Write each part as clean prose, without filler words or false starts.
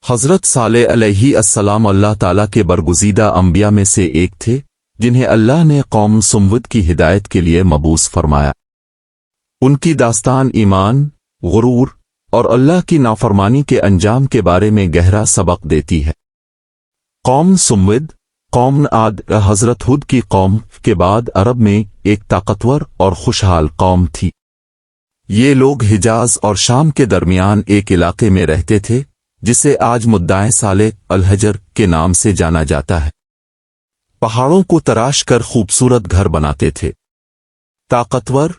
حضرت صالح علیہ السلام اللہ تعالیٰ کے برگزیدہ انبیاء میں سے ایک تھے جنہیں اللہ نے قوم سمود کی ہدایت کے لیے مبعوث فرمایا۔ ان کی داستان ایمان، غرور اور اللہ کی نافرمانی کے انجام کے بارے میں گہرا سبق دیتی ہے۔ قوم سمود، قوم عاد حضرت ہود کی قوم کے بعد عرب میں ایک طاقتور اور خوشحال قوم تھی۔ یہ لوگ حجاز اور شام کے درمیان ایک علاقے میں رہتے تھے جسے آج مدائن صالح الحجر کے نام سے جانا جاتا ہے۔ پہاڑوں کو تراش کر خوبصورت گھر بناتے تھے، طاقتور،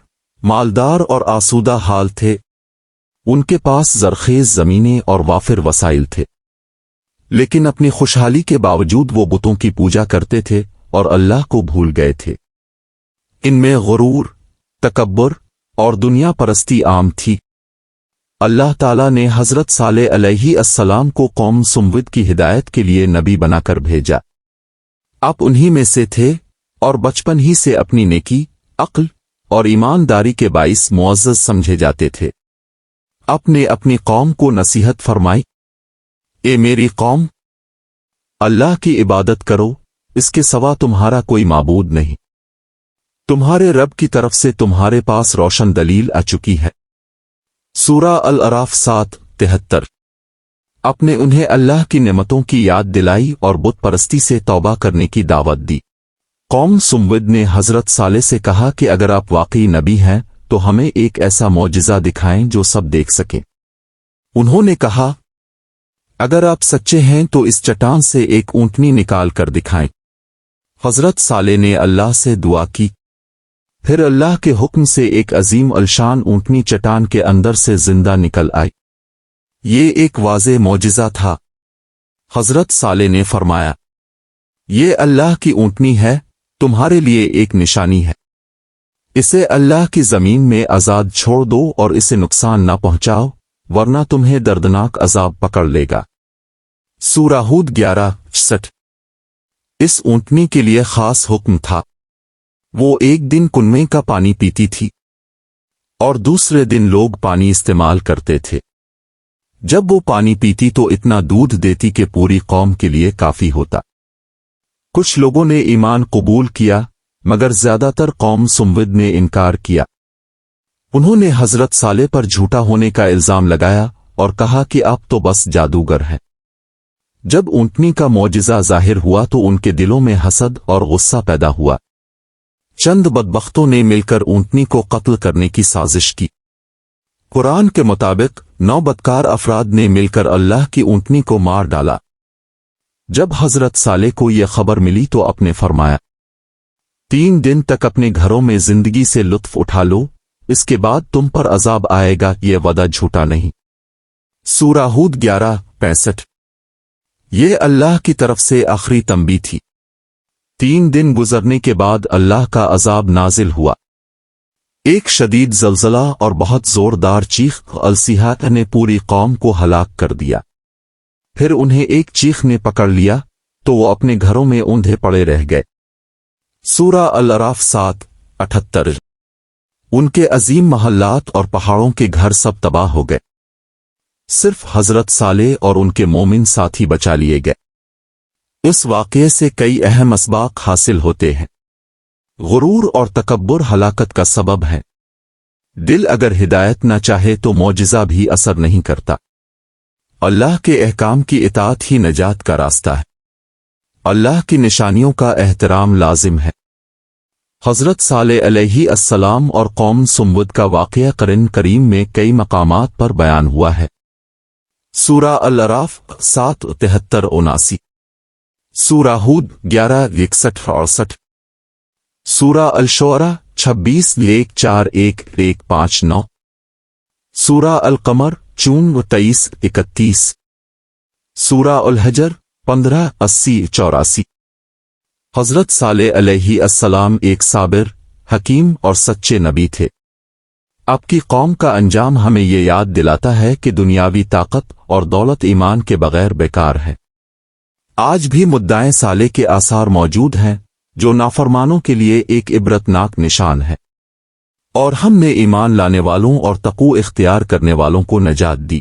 مالدار اور آسودہ حال تھے۔ ان کے پاس زرخیز زمینیں اور وافر وسائل تھے، لیکن اپنی خوشحالی کے باوجود وہ بتوں کی پوجا کرتے تھے اور اللہ کو بھول گئے تھے۔ ان میں غرور، تکبر اور دنیا پرستی عام تھی۔ اللہ تعالیٰ نے حضرت صالح علیہ السلام کو قوم سمود کی ہدایت کے لیے نبی بنا کر بھیجا۔ آپ انہی میں سے تھے اور بچپن ہی سے اپنی نیکی، عقل اور ایمانداری کے باعث معزز سمجھے جاتے تھے۔ آپ نے اپنی قوم کو نصیحت فرمائی، اے میری قوم، اللہ کی عبادت کرو، اس کے سوا تمہارا کوئی معبود نہیں۔ تمہارے رب کی طرف سے تمہارے پاس روشن دلیل آ چکی ہے۔ سورہ الاعراف 7:73۔ اپنے انہیں اللہ کی نعمتوں کی یاد دلائی اور بت پرستی سے توبہ کرنے کی دعوت دی۔ قوم سمود نے حضرت صالح سے کہا کہ اگر آپ واقعی نبی ہیں تو ہمیں ایک ایسا معجزہ دکھائیں جو سب دیکھ سکیں۔ انہوں نے کہا، اگر آپ سچے ہیں تو اس چٹان سے ایک اونٹنی نکال کر دکھائیں۔ حضرت صالح نے اللہ سے دعا کی، پھر اللہ کے حکم سے ایک عظیم الشان اونٹنی چٹان کے اندر سے زندہ نکل آئی۔ یہ ایک واضح معجزہ تھا۔ حضرت صالح نے فرمایا، یہ اللہ کی اونٹنی ہے، تمہارے لیے ایک نشانی ہے۔ اسے اللہ کی زمین میں آزاد چھوڑ دو اور اسے نقصان نہ پہنچاؤ، ورنہ تمہیں دردناک عذاب پکڑ لے گا۔ سورہ ہود 11:60۔ اس اونٹنی کے لیے خاص حکم تھا۔ وہ ایک دن کنویں کا پانی پیتی تھی اور دوسرے دن لوگ پانی استعمال کرتے تھے۔ جب وہ پانی پیتی تو اتنا دودھ دیتی کہ پوری قوم کے لیے کافی ہوتا۔ کچھ لوگوں نے ایمان قبول کیا، مگر زیادہ تر قوم سمود نے انکار کیا۔ انہوں نے حضرت صالح پر جھوٹا ہونے کا الزام لگایا اور کہا کہ آپ تو بس جادوگر ہیں۔ جب اونٹنی کا معجزہ ظاہر ہوا تو ان کے دلوں میں حسد اور غصہ پیدا ہوا۔ چند بدبختوں نے مل کر اونٹنی کو قتل کرنے کی سازش کی۔ قرآن کے مطابق 9 بدکار افراد نے مل کر اللہ کی اونٹنی کو مار ڈالا۔ جب حضرت صالح کو یہ خبر ملی تو آپ نے فرمایا، 3 دن تک اپنے گھروں میں زندگی سے لطف اٹھا لو، اس کے بعد تم پر عذاب آئے گا، یہ وعدہ جھوٹا نہیں۔ سورہ ہود 11:65۔ یہ اللہ کی طرف سے آخری تنبیہ تھی۔ 3 دن گزرنے کے بعد اللہ کا عذاب نازل ہوا۔ ایک شدید زلزلہ اور بہت زوردار چیخ الصیحہ نے پوری قوم کو ہلاک کر دیا۔ پھر انہیں ایک چیخ نے پکڑ لیا تو وہ اپنے گھروں میں اوندھے پڑے رہ گئے۔ سورہ الاعراف 7:78۔ ان کے عظیم محلات اور پہاڑوں کے گھر سب تباہ ہو گئے۔ صرف حضرت صالح اور ان کے مومن ساتھی بچا لیے گئے۔ اس واقعے سے کئی اہم اسباق حاصل ہوتے ہیں۔ غرور اور تکبر ہلاکت کا سبب ہے۔ دل اگر ہدایت نہ چاہے تو معجزہ بھی اثر نہیں کرتا۔ اللہ کے احکام کی اطاعت ہی نجات کا راستہ ہے۔ اللہ کی نشانیوں کا احترام لازم ہے۔ حضرت صالح علیہ السلام اور قوم سمود کا واقعہ قرآن کریم میں کئی مقامات پر بیان ہوا ہے۔ سورہ الاعراف 7:73-79۔ سورہ ہود 11:61-68۔ سورہ الشعراء 26:4-1-1-5-9۔ سورہ القمر 24:23-31۔ سورہ الحجر 15:80-84۔ حضرت صالح علیہ السلام ایک صابر، حکیم اور سچے نبی تھے۔ آپ کی قوم کا انجام ہمیں یہ یاد دلاتا ہے کہ دنیاوی طاقت اور دولت ایمان کے بغیر بیکار ہے۔ آج بھی مدائن صالح کے آثار موجود ہیں جو نافرمانوں کے لیے ایک عبرتناک نشان ہے، اور ہم نے ایمان لانے والوں اور تقوی اختیار کرنے والوں کو نجات دی۔